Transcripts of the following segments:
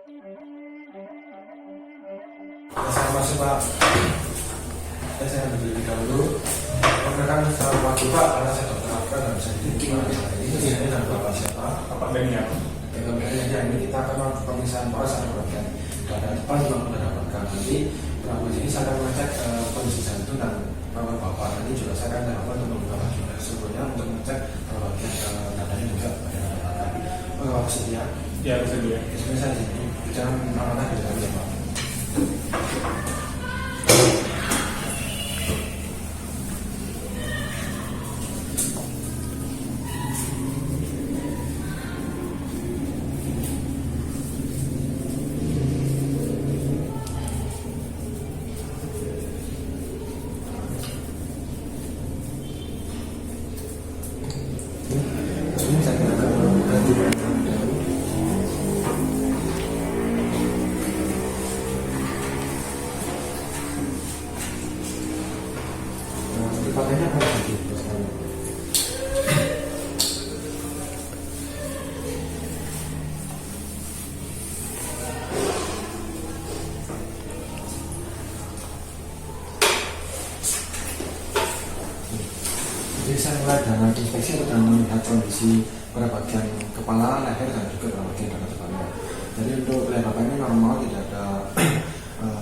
Masih Pak, saya berdiri dahulu. Perkenalkan saya Pak Pak, karena saya dokter Afgan dan bisa dikirim. Ini saya dan Bapak siapa? Bapak Beniam. Kemudian ini kita akan melakukan pemeriksaan paras atau bagian dada depan yang mendapatkan nanti. Berikut ini saya akan mengecek kondisi jantung dan paru Bapak. Nanti juga saya akan melakukan untuk membuka bagian sebelumnya untuk mengecek bagian dadanya juga pada dapatkan. Bapak sedia? Ya, sedia. Sebenarnya saya di sini jangan mana-mana di dalam ya Pak. Ini saya akan ganti pakainya apa lagi? Jadi saya mulai dengan inspeksi dan melihat kondisi pada bagian kepala, leher dan juga pada bagian dada depannya. Jadi untuk leher bapak ini normal, tidak ada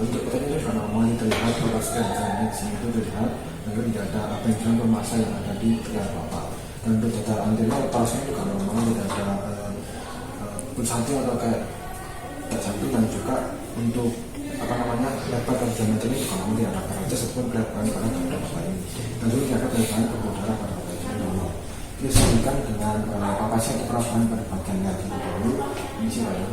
untuk petanya itu juga normal, terlihat pada scan di sini itu terlihat, lalu tidak ada benjolan atau massa yang ada di leher bapak. Dan untuk dada anterior pulsnya juga normal, tidak ada pulsasi atau kayak jantung, dan juga untuk lebar dan diameternya juga normal, tidak ada perajas ataupun kelihatan pada dada bapak ini. Dan juga tidak ada kelihatan pembuluh darah pada bapak ini normal. Disambungkan dengan papasnya atau perawahan pada bagian leher dulu. Ini sih Pak ya.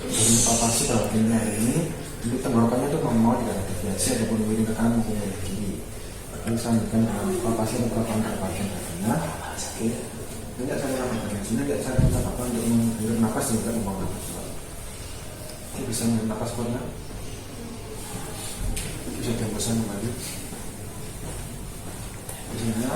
Jadi papasnya pada bagian leher ini, jadi tenggorokannya itu normal, tidak ada deviasi ataupun miring ke kanan maupun miring ke kiri. Lalu disambungkan dengan papasnya atau perawahan pada bagian dadanya. Oke. Tidak saya lakukan bagian sini, tidak saya lakukan untuk menghirup nafas dan juga membuang nafas. Oke, bisa menghembus nafas kurnya. Bisa dihembuskan kembali. Biasanya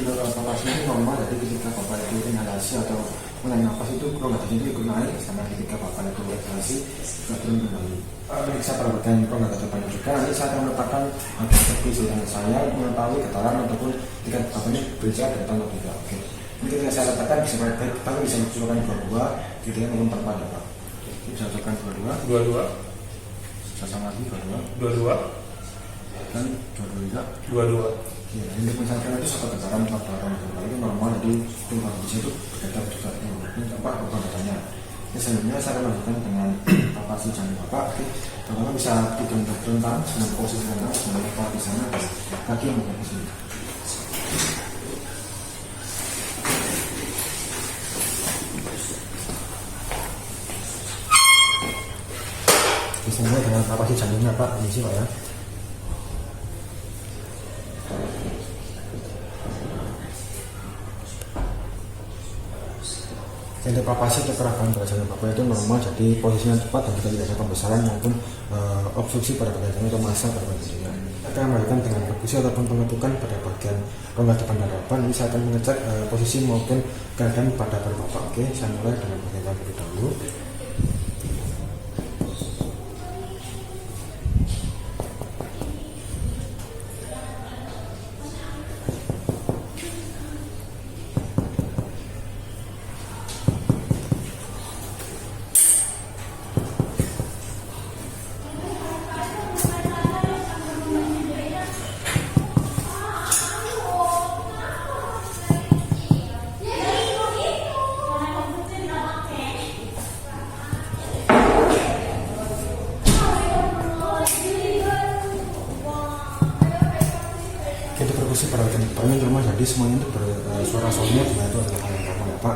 untuk nafas ini normal, jadi ketika bapak itu inhalasi atau mulai nafas itu rongga itu ikut naik, sama ketika bapak itu inhalasi juga turun kembali. Periksa perawatan rongga depannya juga. Nanti saya akan meletakkan bukti dengan saya untuk mengetahui getaran ataupun tingkat bapaknya berjalan dari tanah tidak. Oke. Ini ketika saya letakkan bisa baik-baik, tapi bisa dicurahkan dua-dua, gitu ya, maupun tanpa ada Pak. Bisa letakkan dua-dua, bisa sama lagi dua-dua, dan dua-dua. Ya, ini misalkan itu satu getaran pada orang itu normal, jadi tumpang di situ bergetar juga ini apa katanya. Selanjutnya saya akan lanjutkan dengan papasi jantung bapak. Bapak bisa tidur terlentang dengan posisi tangan, dengan lepas di sana dan kaki yang menghadap ke sini. Disini dengan papasi jantungnya Pak, ini sih Pak ya. Untuk papasi atau kerakan pada jantung bapak itu normal, jadi posisinya tepat dan kita tidak ada pembesaran maupun obstruksi pada bagian jantung atau massa pada bagian jantung. Kita akan melakukan dengan perkusi ataupun pengetukan pada bagian rongga depan dan depan. Ini saya akan mengecek posisi maupun keadaan pada paru bapak. Oke, saya mulai dengan bagian terlebih dahulu. Persekusi pada bagian depannya normal, jadi semuanya itu bersuara solnya juga itu adalah hal yang normal ya Pak.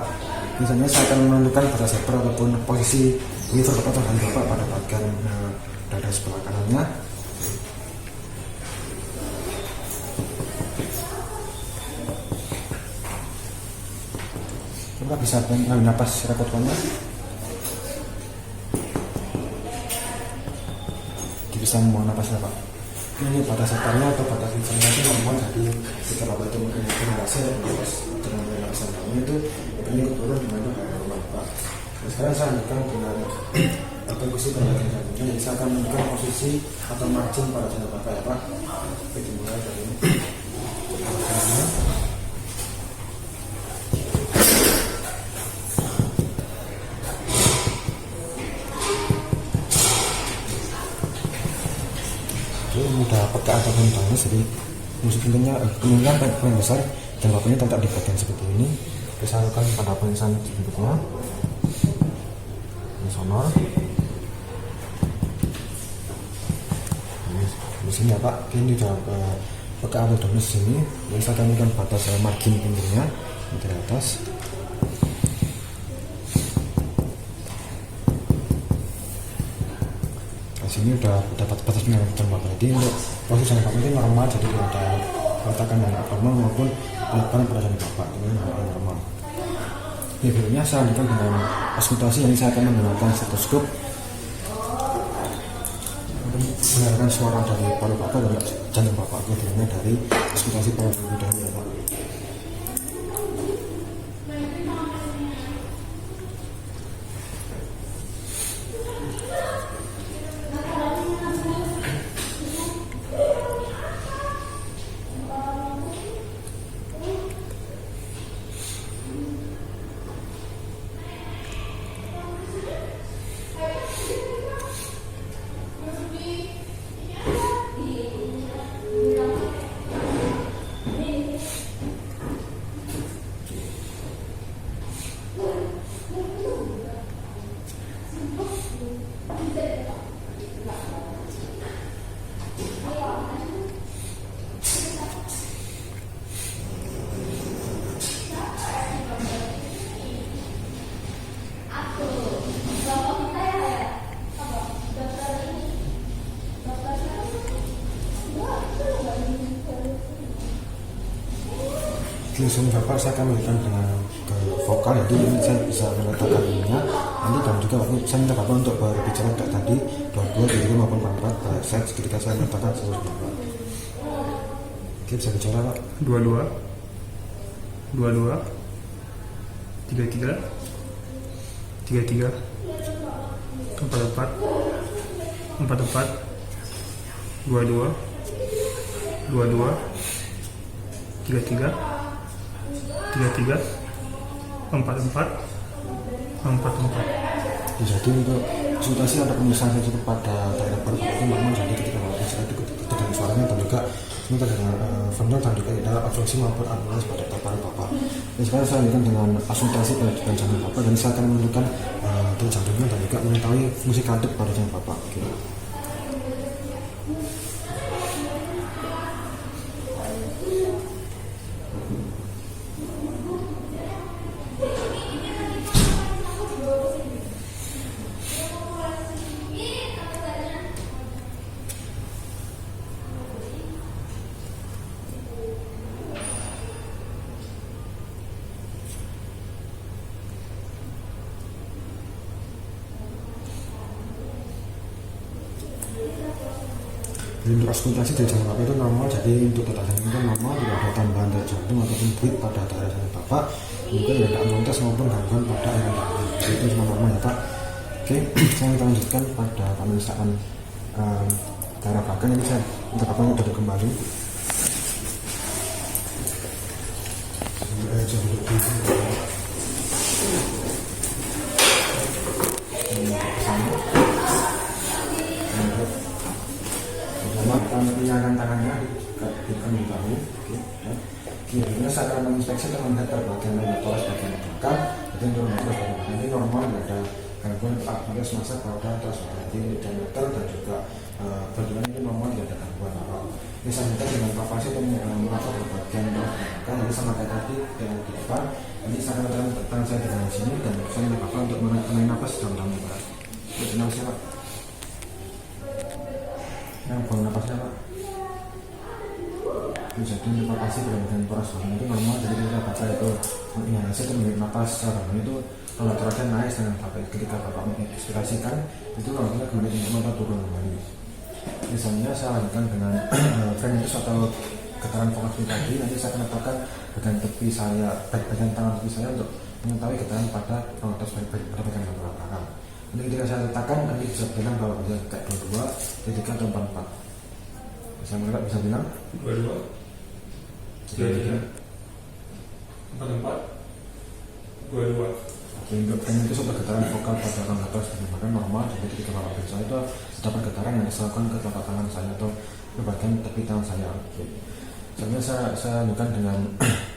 Misalnya saya akan menentukan pada zebra ataupun posisi liver bapak atau hand bapak pada bagian dada sebelah kanannya. Coba bisa mengambil napas repotkannya. Bisa membuang napasnya Pak. ini batas setarnya atau batas informasi normal. Jadi ketika bapak itu menggunakan alasan dengan alasan kamu itu ini turun dengan itu kayak normal pak. Nah, sekarang saya lanjutkan dengan posisi pada jantung. Jadi saya akan menunjukkan posisi atau margin pada jantung bapak ya pak. Kita mulai dari mudah peka ataupun panas, jadi musik pentingnya kemungkinan paling besar dan bapaknya terletak di bagian seperti ini. Kita lakukan pada pemeriksaan berikutnya ini sonor di sini ya pak. Ini sudah peka atau domis di sini. Jadi saya akan menggunakan batas margin pinggirnya dari atas. Sini udah dapat batas pengaruh bapak. Jadi untuk posisi jantung bapak ini normal, jadi tidak ada peletakan yang abnormal maupun peletakan pada jantung bapak ini normal. Ini berikutnya saya lanjutkan dengan auskultasi. Yang saya akan menggunakan stetoskop untuk mendengarkan suara dari paru bapak dan jantung bapak. Berikutnya dari auskultasi paru dahulu ya pak. Langsung bapak saya akan memberikan dengan ke vokal, jadi ini saya bisa meletakkan ininya nanti, dan juga saya minta bapak untuk berbicara kayak tadi 22, 23 maupun 44 set ketika saya meletakkan seluruh bapak. Oke, bisa bicara pak. 22 33 44 22 33 44. Jadi untuk konsultasi atau pemeriksaan saya cukup pada daerah paru itu memang jadi ketika bapak bicara itu dengan suaranya dan juga sementara dengan vendor dan juga tidak obstruksi maupun ambulans pada paru bapak. Dan sekarang saya lanjutkan dengan konsultasi pada jantung bapak, dan saya akan menentukan detak jantungnya dan juga mengetahui fungsi kardit pada jantung bapak. Oke. Jadi untuk auskultasi dari jantung bapak itu normal, jadi untuk detak jantung itu normal, tidak ada tambahan detak jantung ataupun beat pada daerah jantung bapak, mungkin tidak ada amontes maupun gangguan pada aliran darah. Itu cuma normal ya pak. Oke, saya kita lanjutkan pada pemeriksaan daerah belakang. Ini saya minta bapak untuk duduk kembali. Menyalakan tangannya di bahu. Kemudian saya akan menginspeksi dan melihat bagian toras bagian belakang. Jadi untuk toras bagian belakang ini normal, tidak ada gangguan aktivitas massa pada toras bagian diameter dan juga bagian ini normal, tidak ada gangguan apa. Ini saya minta dengan kapasi untuk melakukan bagian toras belakang. Jadi sama kayak tadi yang di depan. Ini saya akan letakkan tangan saya di sini dan saya minta bapak untuk menarik nafas dalam-dalam pak. Kenapa sih pak? Yang buang napasnya pak. Jadi informasi berbagai poros bagian itu normal, jadi ketika bapak itu menginhalasi atau mengambil napas secara dalam itu kalau terasa naik dengan bapak ketika bapak menginspirasikan itu kalau kemudian turun kembali. Misalnya saya lanjutkan dengan frenitus atau getaran vokal tadi. Nanti saya akan letakkan bagian tepi saya, bagian tangan tepi saya untuk mengetahui getaran pada pronotos pada bagian belakang. Nanti ketika saya letakkan, nanti bisa bilang bahwa dia kayak 22, 23 atau 44. Bisa mulai, bisa bilang 22, 23, 44, 22. Oke, untuk frenitus atau getaran vokal pada orang atas menggunakan normal. Jadi ketika bapak bicara itu terdapat getaran yang diserahkan ke telapak tangan saya atau ke bagian tepi tangan saya. Oke. Selanjutnya saya lanjutkan dengan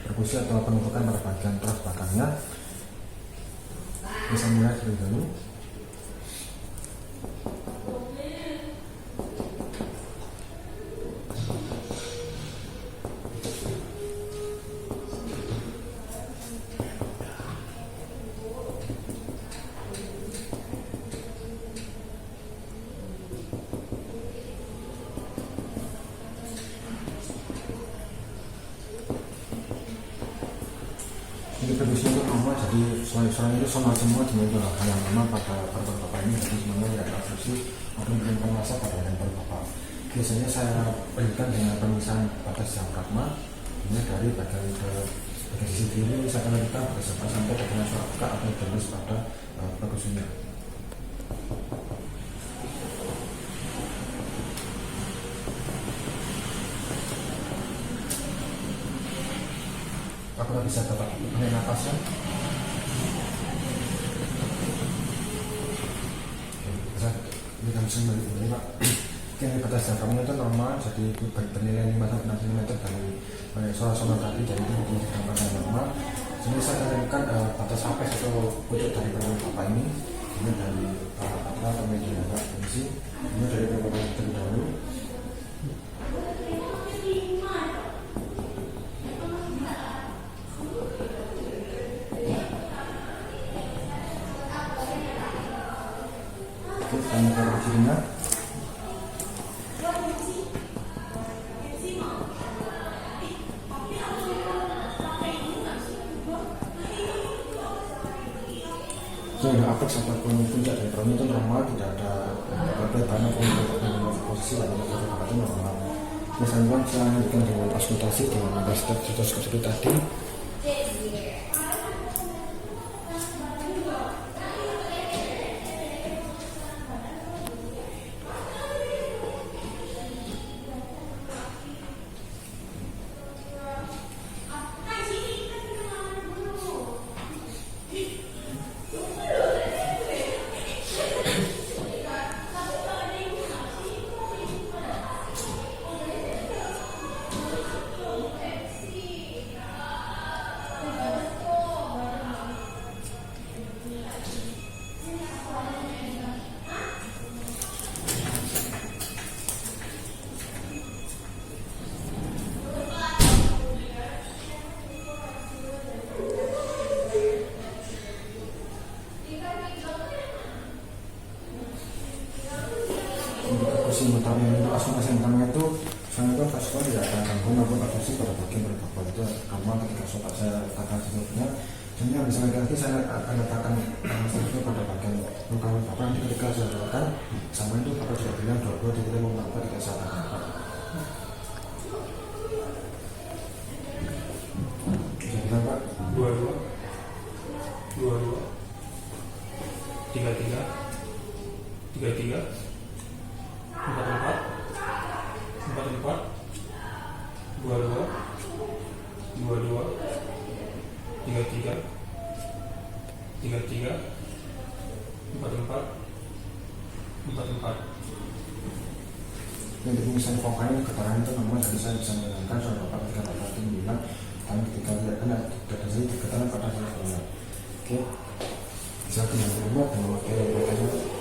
perkusi atau penumpukan pada bagian teras belakangnya. Bisa mulai terlebih dahulu. Ini produksi itu normal, jadi selain itu sama semua dengan hal yang normal pada bapak ini. Jadi semuanya tidak ada produksi atau menurunkan masa pada handphone bapak. Biasanya saya berikan dengan pemisahan batas diafragma. Ini dari bagian sisi kiri saya akan berikan pada sampai bagian suara buka atau terus pada produksinya. Apakah bisa dapat menarik nafasnya? Bisa berikan sendiri ini Pak. Yang batas diafragma itu normal, jadi bernilai 5-6 cm dari suara tadi, jadi itu diperkirakan normal. Jadi saya akan lakukan batas apes atau pucuk dari perut bapak ini. Ini dari apa atau media fungsi. Ini dari perut terlebih dahulu. Tanya ke kirinya. Jadi apex ataupun puncak dari perut itu normal, tidak ada perbedaan ataupun posisi atau itu normal. Misalnya saya lanjutkan dengan auskultasi dengan stetoskop tadi. Posisi utama itu, asumsi utama itu saya itu pas tidak ada gangguan maupun abrasi pada bagian berkabel itu gampang ketika sobat saya katakan sebelumnya. Jadi yang bisa lagi saya akan letakkan itu pada bagian luka bapak. Nanti ketika saya letakkan sama itu bapak sudah bilang 22 tidak mau apa ketika saya letakkan. Bisa bilang Pak 22, 22, 33, 33, 44, 44, 22, 22, 33, 33, 44, 44. Yang misalnya vokalnya getaran itu nomor, jadi saya bisa mendengarkan suara bapak ketika bapak itu bilang, dan ketika tidak kena dari getaran pada saya. Oke, bisa tinggal rumah dan memakai vokalnya.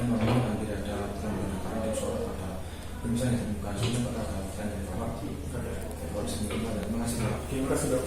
dan normal dan tidak ada perubahan karena dia suara pada misalnya ditemukan semua pada dan dari bawah. Terima kasih. Oke, terima kasih dok.